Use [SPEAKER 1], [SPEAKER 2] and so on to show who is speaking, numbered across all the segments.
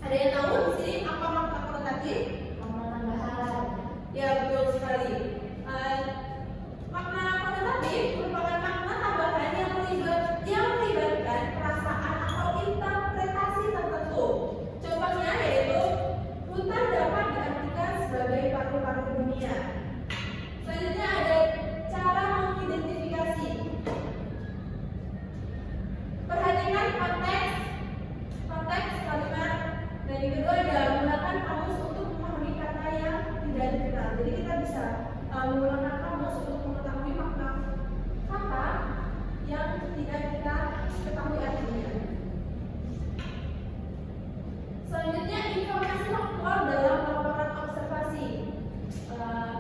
[SPEAKER 1] Ada yang tahu di sini apa makna konotatif?
[SPEAKER 2] Makna tambahan.
[SPEAKER 1] Ya, betul sekali. Makna konotatif merupakan makna tambahan yang melibatkan perasaan atau interpretasi tertentu. Contohnya yaitu hutan dapat diartikan sebagai paru-paru dunia. Selanjutnya ada cara mengidentifikasi. Perhatikan konteks kalimat. Dan yang kedua ada menggunakan kamus untuk memahami kata yang tidak dikenal. Jadi kita bisa menggunakan kamus untuk mengetahui makna kata yang tidak kita ketahui artinya. Selanjutnya informasi faktual dalam laporan observasi.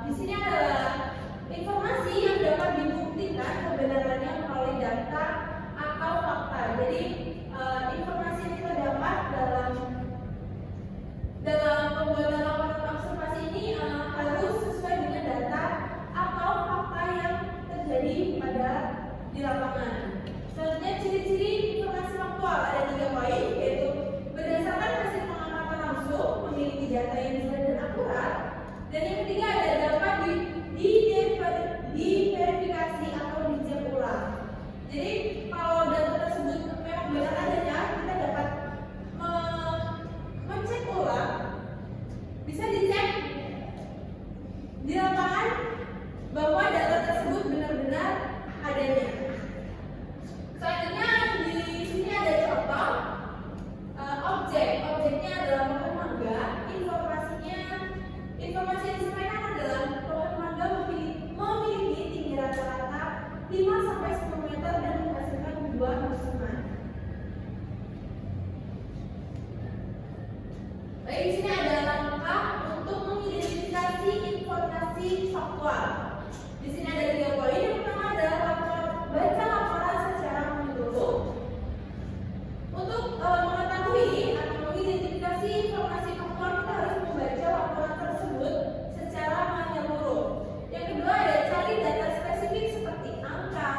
[SPEAKER 1] Di sini adalah informasi yang dapat dibuktikan kebenarannya melalui data atau fakta. Jadi informasi yang kita dapat dalam pembuatan laporan observasi ini harus sesuai dengan data atau fakta yang terjadi di lapangan. Selanjutnya ciri-ciri informasi faktual ada 3 poin, yaitu berdasarkan hasil pengamatan langsung, memiliki data yang jelas dan akurat. Dan yang ketiga ada dapat diverifikasi atau dicek ulang. Jadi kalau data tersebut memang benar adanya, kita dapat mencek ulang, bisa dicek di lapangan bahwa data tersebut benar-benar adanya. Selanjutnya di sini ada contoh objeknya adalah pohon mangga. Informasi yang disampaikan adalah pohon mangga memiliki tinggi rata-rata 5-10 meter dan menghasilkan buah musiman. Baik, di sini ada langkah untuk mengidentifikasi informasi faktual. Di sini ada 3 poin. Yang pertama adalah baca laporan secara menyeluruh. Untuk mengetahui atau mengidentifikasi informasi faktual, kita harus membaca laporan tersebut secara menyeluruh. Yang kedua ada cari data spesifik seperti angka,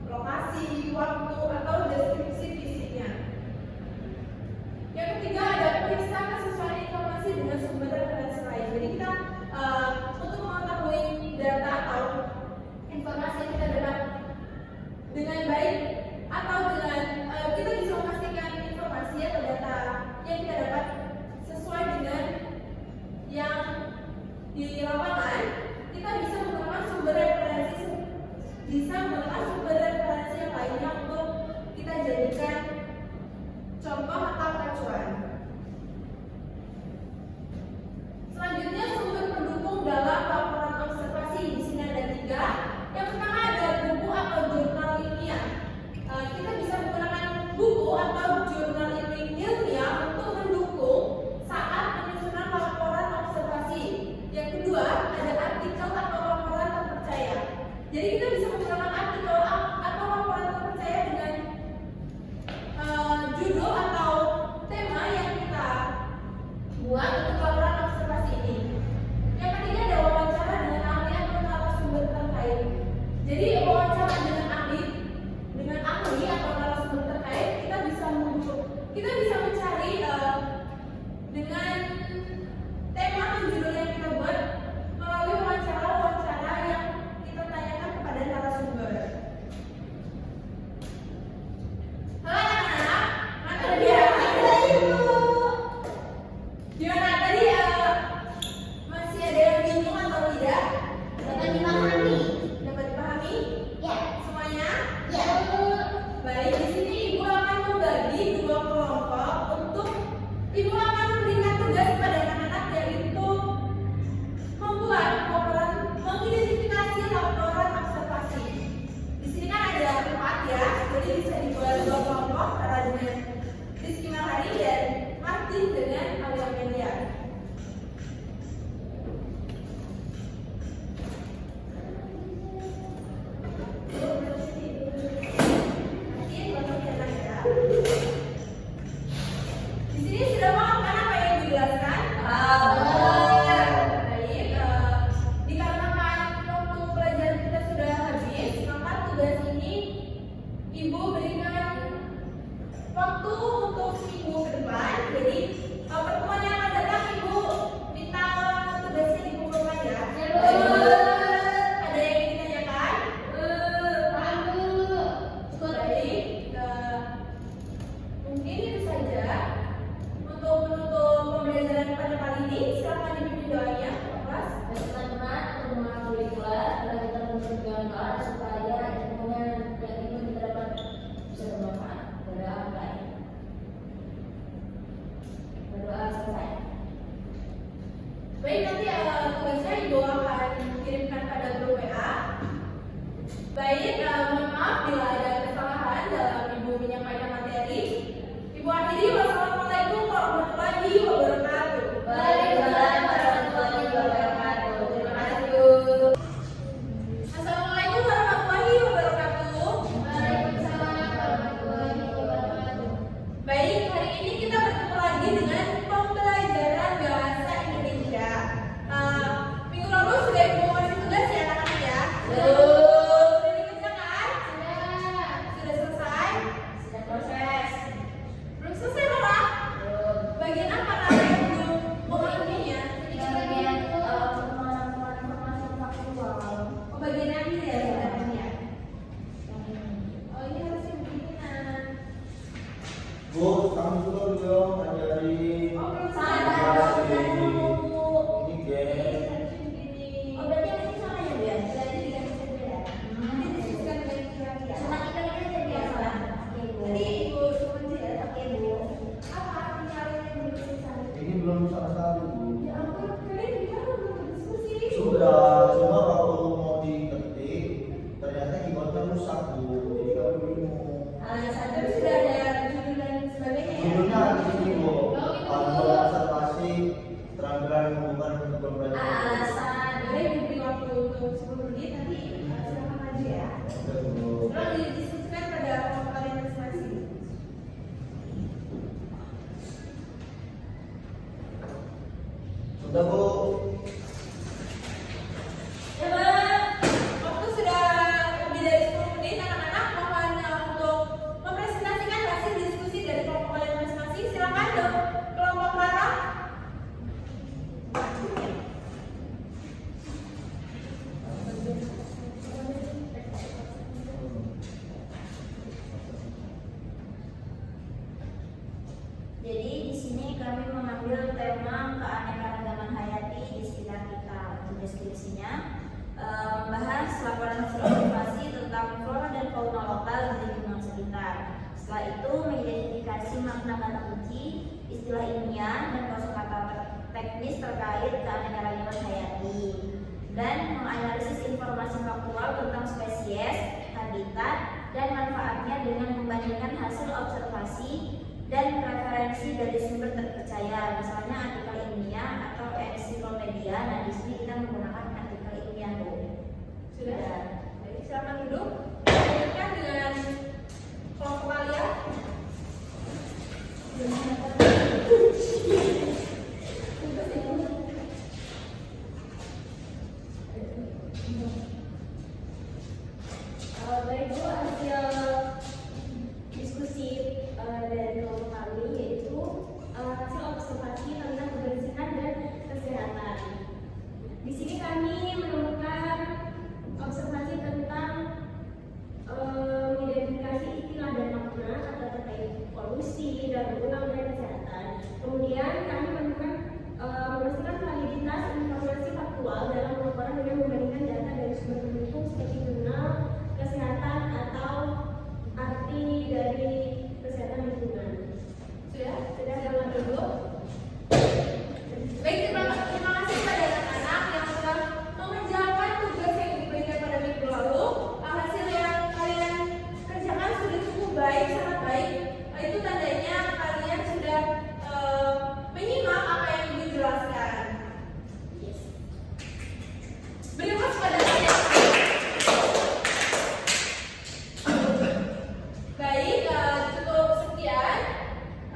[SPEAKER 1] lokasi, waktu, atau deskripsi fisiknya. Yang ketiga ada periksa kesesuaian informasi dengan sumber referensi lain. Jadi kita untuk mengetahui data atau informasi yang kita dapat dengan baik atau dengan kita bisa memastikan informasi atau data yang kita dapat sesuai dengan yang di lapangan, kita bisa menggunakan sumber referensi yang lainnya untuk kita jadikan contoh atau acuan. Selanjutnya sumber pendukung dalam laporan observasi. Di sini ada 3. Yang pertama ada buku atau jurnal ilmiah. Kita bisa menggunakan buku atau jurnal ilmiah untuk mendukung saat penyusunan laporan observasi. Yang kedua ada artikel atau laporan terpercaya. Jadi kita bisa menggunakan artikel atau laporan terpercaya dengan judul atau tema yang kita buat untuk laporan observasi ini. Yang ketiga ada wawancara dengan ahli atau narasumber terkait. Jadi wawancara dengan ahli atau narasumber terkait, kita bisa mencari dengan tema atau judul yang kita buat melalui wawancara yang kita tanyakan kepada narasumber. Halo anak-anak, mana dia? Gimana tadi? Masih ada yang bingung atau tidak?
[SPEAKER 2] Dapat dipahami?
[SPEAKER 1] Dapat dipahami?
[SPEAKER 2] Ya.
[SPEAKER 1] Semuanya?
[SPEAKER 2] Ya.
[SPEAKER 1] Baik, di sini Ibu akan membagi 2 kelompok untuk Ibu akan memberikan tugas pada anak-anak, yaitu membuat mengidentifikasi laporan observasi. Di sini kan ada 4 ya, jadi bisa dibuat 2 kelompok, antara dengan Rizky Mahari dan Martin dengan Amelia. Di sini sudah paham kan apa yang dijelaskan? Baik, dikarenakan waktu pelajaran kita sudah habis, maka tugas ini Ibu berikan waktu untuk minggu ke depan. Jadi Baik, mohon maaf bila ada kesalahan dalam Ibu menyampaikan materi. Ibu akhiri, wassalamualaikum warahmatullahi wabarakatuh.
[SPEAKER 2] Waalaikumsalam warahmatullahi wabarakatuh.
[SPEAKER 1] Terima kasih, Bu. Assalamualaikum warahmatullahi wabarakatuh.
[SPEAKER 2] Waalaikumsalam warahmatullahi wabarakatuh.
[SPEAKER 1] Baik, hari ini kita bertemu lagi dengan pembelajaran bahasa Indonesia. Minggu lalu sudah Ibu kasih tugas ya anak-anak ya? Sudah dikerjakan? Sudah selesai?
[SPEAKER 2] Sudah proses.
[SPEAKER 1] Belum selesai malah? Bagian apa yang belum mengertinya?
[SPEAKER 2] Bagian pengenalan informasi faktual.
[SPEAKER 1] Oh, bagian yang ini ya sebenarnya. Oh, ini harusnya begini nah.
[SPEAKER 3] Bu, kamu dulu dong ngajarin.
[SPEAKER 1] Oh, belum
[SPEAKER 2] Salah.
[SPEAKER 1] selesai.
[SPEAKER 3] Ini game.
[SPEAKER 1] Harusnya begini.
[SPEAKER 2] Oh, berarti yang ini salah ya, Bu ya? Berarti diganti saja ya?
[SPEAKER 1] Nanti disebutkan baik kira-kira.
[SPEAKER 2] Cuma kita aja biasa. Oke, Bu.
[SPEAKER 1] Tadi Ibu cuma aja.
[SPEAKER 2] Oke, Bu.
[SPEAKER 1] Apa artinya yang belum selesai?
[SPEAKER 3] Ini belum sama sekali, Bu.
[SPEAKER 1] Ya ampun, kalian bilang belum diskusi.
[SPEAKER 3] Sudah, cuma waktu mau diketik ternyata keyboardnya rusak, Bu. Jadi kami bingung.
[SPEAKER 1] Tapi sudah ada judul dan sebagainya ya.
[SPEAKER 3] Judulnya ada di sini, Bu.
[SPEAKER 2] Oh, gitu.
[SPEAKER 3] Observasi keterampilan hubungan untuk pembelajaran.
[SPEAKER 2] Alasan.
[SPEAKER 1] Boleh diberi waktu untuk 10 menit nanti silakan aja ya.
[SPEAKER 3] Oke, Bu.
[SPEAKER 1] Tolong didiskusikan pada kelompok kalian masing-masing.
[SPEAKER 3] Sudah, Bu.
[SPEAKER 1] Ya, Bang. Waktu sudah lebih dari 10 menit, anak-anak mohon untuk mempresentasikan hasil diskusi dari kelompok kalian masing-masing. Silakan dong, kelompok Rara.
[SPEAKER 2] Jadi di sini kami mengambil tema keanekaragaman hayati di sekitar kita. Untuk deskripsinya membahas laporan hasil observasi tentang flora dan fauna lokal di lingkungan sekitar. Setelah itu mengidentifikasi makna kata kunci, istilah ilmiah dan kosakata teknis terkait keanekaragaman hayati, dan menganalisis informasi faktual tentang spesies, habitat, dan manfaatnya dengan membandingkan hasil observasi dan referensi dari sumber terpercaya, misalnya artikel ilmiah atau ensiklopedia. Nah, di sini kita menggunakan artikel ilmiah, Bu.
[SPEAKER 1] Sudah? Baik, silakan duduk. Lanjutkan dengan kelompok kalian.
[SPEAKER 2] Baik, Bu, hasil diskusi dari kelompok kami yaitu hasil observasi tentang kebersihan dan kesehatan. Di sini kami menemukan observasi tentang mengidentifikasi istilah dan makna kata terkait polusi, daur ulang, dan kesehatan. Kemudian kami menemukan memastikan validitas informasi faktual dalam laporan dengan membandingkan data dari sumber pendukung seperti jurnal kesehatan atau arti dari kesehatan lingkungan.
[SPEAKER 1] Sudah silakan duduk. Baik, terima kasih pada anak-anak yang sudah mengerjakan tugas yang diberikan pada minggu lalu. Hasil yang kalian kerjakan sudah cukup baik, sangat baik. Itu tandanya kalian sudah menyimak apa yang Ibu jelaskan. Berikan pada kalian. Baik, cukup sekian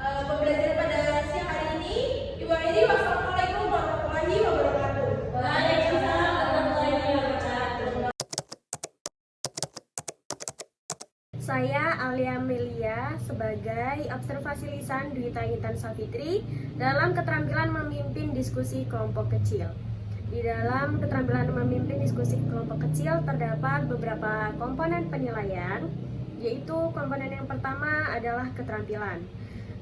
[SPEAKER 1] pembelajaran pada siang hari ini. Ibu akhiri, wassalamualaikum warahmatullahi wabarakatuh.
[SPEAKER 2] Waalaikumsalam warahmatullahi wabarakatuh.
[SPEAKER 4] Saya Alia Melia sebagai observasi lisan Dwita Intan Safitri dalam keterampilan memimpin diskusi kelompok kecil. Di dalam keterampilan memimpin diskusi kelompok kecil terdapat beberapa komponen penilaian, yaitu komponen yang pertama adalah keterampilan.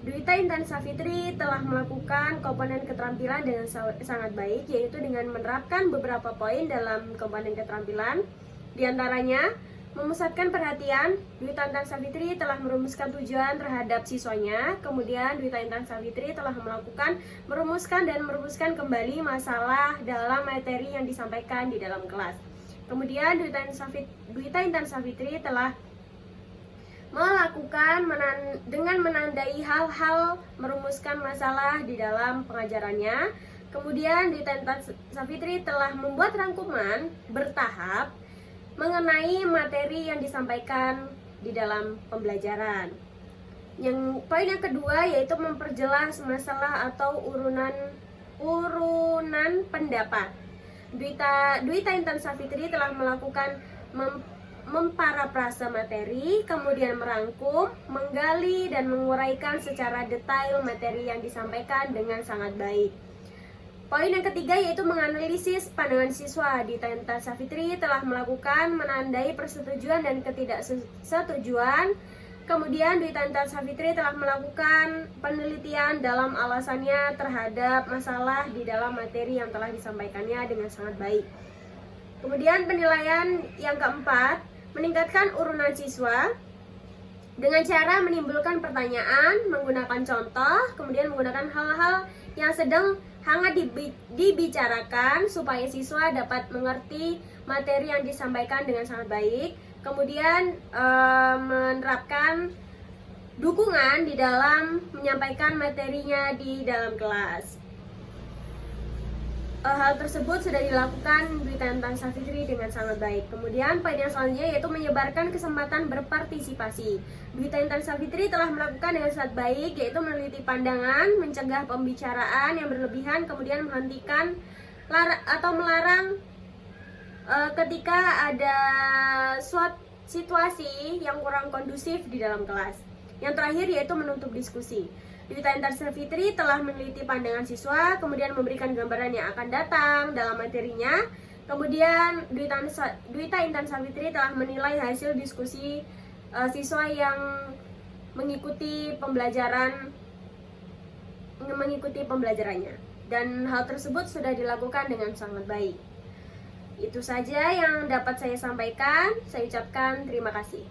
[SPEAKER 4] Dwita Intan Safitri telah melakukan komponen keterampilan dengan sangat baik, yaitu dengan menerapkan beberapa poin dalam komponen keterampilan. Di antaranya, memusatkan perhatian. Dwita Intan Safitri telah merumuskan tujuan terhadap siswanya. Kemudian Dwita Intan Safitri telah merumuskan kembali masalah dalam materi yang disampaikan di dalam kelas. Kemudian Dwita Intan Savitri telah melakukan dengan menandai hal-hal merumuskan masalah di dalam pengajarannya. Kemudian Dwita Intan Savitri telah membuat rangkuman bertahap mengenai materi yang disampaikan di dalam pembelajaran. Yang poin yang kedua yaitu memperjelas masalah atau urunan pendapat. Dwita Intan Savitri telah melakukan memparafrase materi, kemudian merangkum, menggali, dan menguraikan secara detail materi yang disampaikan dengan sangat baik. Poin yang ketiga yaitu menganalisis pandangan siswa. Dwita Intan Savitri telah melakukan menandai persetujuan dan ketidaksetujuan. Kemudian Dwita Intan Savitri telah melakukan penelitian dalam alasannya terhadap masalah di dalam materi yang telah disampaikannya dengan sangat baik. Kemudian penilaian yang keempat, meningkatkan urunan siswa dengan cara menimbulkan pertanyaan, menggunakan contoh, kemudian menggunakan hal-hal yang sedang hangat dibicarakan supaya siswa dapat mengerti materi yang disampaikan dengan sangat baik. Kemudian menerapkan dukungan di dalam menyampaikan materinya di dalam kelas. Hal tersebut sudah dilakukan Dwita Intan Savitri dengan sangat baik. Kemudian poin yang selanjutnya yaitu menyebarkan kesempatan berpartisipasi. Dwita Intan Savitri telah melakukan dengan sangat baik, yaitu meneliti pandangan, mencegah pembicaraan yang berlebihan, kemudian menghentikan atau melarang ketika ada suatu situasi yang kurang kondusif di dalam kelas. Yang terakhir yaitu menutup diskusi. Dwita Intan Savitri telah meneliti pandangan siswa, kemudian memberikan gambaran yang akan datang dalam materinya. Kemudian Dwita Intan Savitri telah menilai hasil diskusi siswa yang mengikuti pembelajarannya. Dan hal tersebut sudah dilakukan dengan sangat baik. Itu saja yang dapat saya sampaikan. Saya ucapkan terima kasih.